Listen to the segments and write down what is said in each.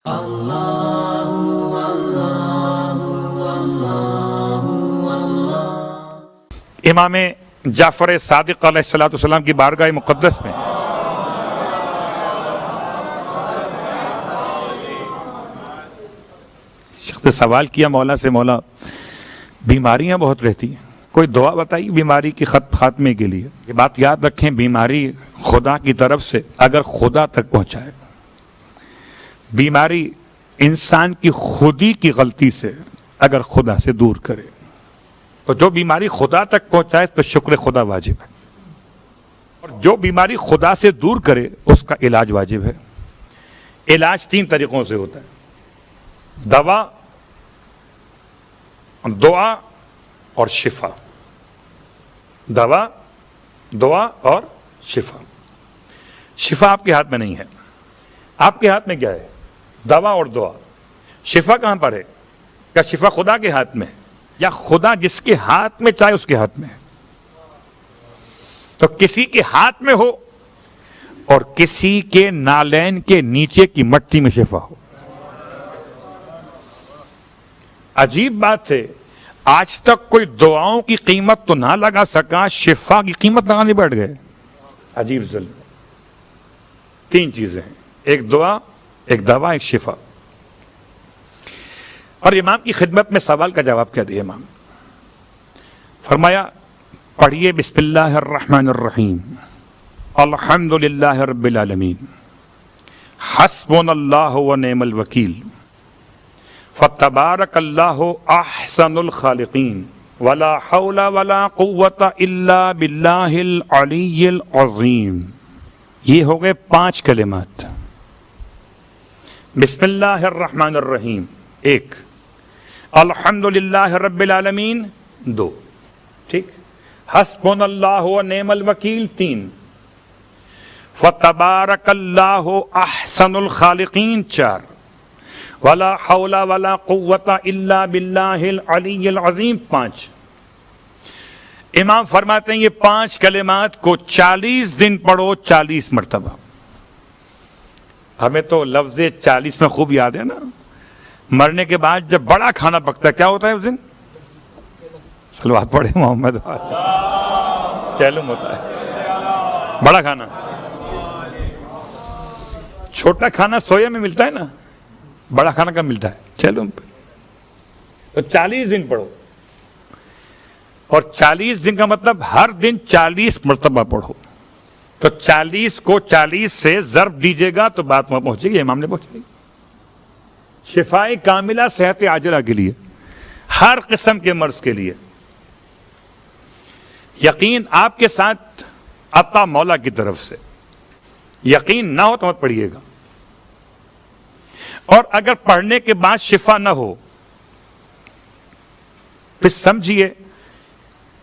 امام جعفر صادق علیہ السلام کی بارگاہ مقدس میں شخص نے سوال کیا مولا سے، مولا بیماریاں بہت رہتی ہیں، کوئی دعا بتائیے بیماری کی خاتمے کے لیے۔ یہ بات یاد رکھیں، بیماری خدا کی طرف سے اگر خدا تک پہنچائے، بیماری انسان کی خودی کی غلطی سے اگر خدا سے دور کرے، تو جو بیماری خدا تک پہنچائے تو شکر خدا واجب ہے، اور جو بیماری خدا سے دور کرے اس کا علاج واجب ہے۔ علاج 3 طریقوں سے ہوتا ہے: دوا، دعا اور شفا۔ دوا، دعا اور شفا۔ شفا آپ کے ہاتھ میں نہیں ہے، آپ کے ہاتھ میں کیا ہے؟ دوا اور دعا۔ شفا کہاں پر ہے؟ کیا شفا خدا کے ہاتھ میں ہے، یا خدا جس کے ہاتھ میں چاہے اس کے ہاتھ میں ہے؟ تو کسی کے ہاتھ میں ہو اور کسی کے نالین کے نیچے کی مٹی میں شفا ہو۔ عجیب بات ہے، آج تک کوئی دعاؤں کی قیمت تو نہ لگا سکا، شفا کی قیمت لگانے بیٹھ گئے۔ عجیب ظلم۔ 3 چیزیں ہیں، ایک دعا، ایک دوا، ایک شفا۔ اور امام کی خدمت میں سوال کا جواب کیا دیا امام؟ فرمایا پڑھیے بسم اللہ الرحمن الرحیم، الحمدللہ رب العالمین، حسبنا اللہ ونعم الوکیل، فتبارک اللہ احسن الخالقین، ولا حول ولا قوة الا باللہ العلی العظیم۔ یہ ہو گئے 5 کلمات۔ بسم اللہ الرحمن الرحیم 1، الحمدللہ رب العالمین 2، ٹھیک، حسبنا اللہ ونعم الوکیل 3، فتبارک اللہ احسن الخالقین 4، ولا حول ولا قوة الا باللہ العلی العظیم 5۔ امام فرماتے ہیں یہ 5 کلمات کو 40 دن پڑھو، 40 مرتبہ۔ ہمیں تو لفظ 40 میں خوب یاد ہے نا، مرنے کے بعد جب بڑا کھانا پکتا ہے کیا ہوتا ہے اس دن؟ صلوات پڑھے محمد، چہلم ہوتا ہے بڑا کھانا۔ چھوٹا کھانا سویا میں ملتا ہے نا، بڑا کھانا کب ملتا ہے؟ چہلم پہ۔ تو 40 دن پڑھو، اور 40 دن کا مطلب ہر دن 40 مرتبہ پڑھو۔ تو 40 کو 40 سے ضرب دیجیے گا تو بات وہاں پہنچے گی، امام نے پہنچے گی۔ شفائے کاملہ صحت عاجلہ کے لیے، ہر قسم کے مرض کے لیے۔ یقین آپ کے ساتھ عطا مولا کی طرف سے، یقین نہ ہو تو مت پڑھیے گا، اور اگر پڑھنے کے بعد شفا نہ ہو پھر سمجھیے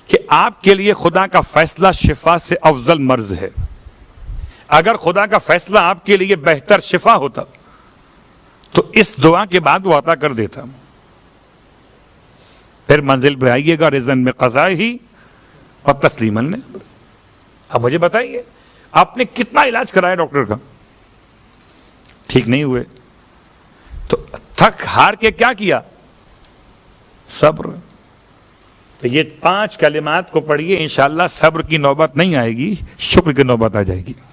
کہ آپ کے لیے خدا کا فیصلہ شفا سے افضل مرض ہے۔ اگر خدا کا فیصلہ آپ کے لیے بہتر شفا ہوتا تو اس دعا کے بعد وہ عطا کر دیتا۔ پھر منزل پہ آئیے گا رضن میں قضا ہی اور تسلیماً۔ اب مجھے بتائیے آپ نے کتنا علاج کرایا ڈاکٹر کا، ٹھیک نہیں ہوئے تو تھک ہار کے کیا کیا؟ صبر۔ تو یہ 5 کلمات کو پڑھیے، انشاءاللہ صبر کی نوبت نہیں آئے گی، شکر کی نوبت آ جائے گی۔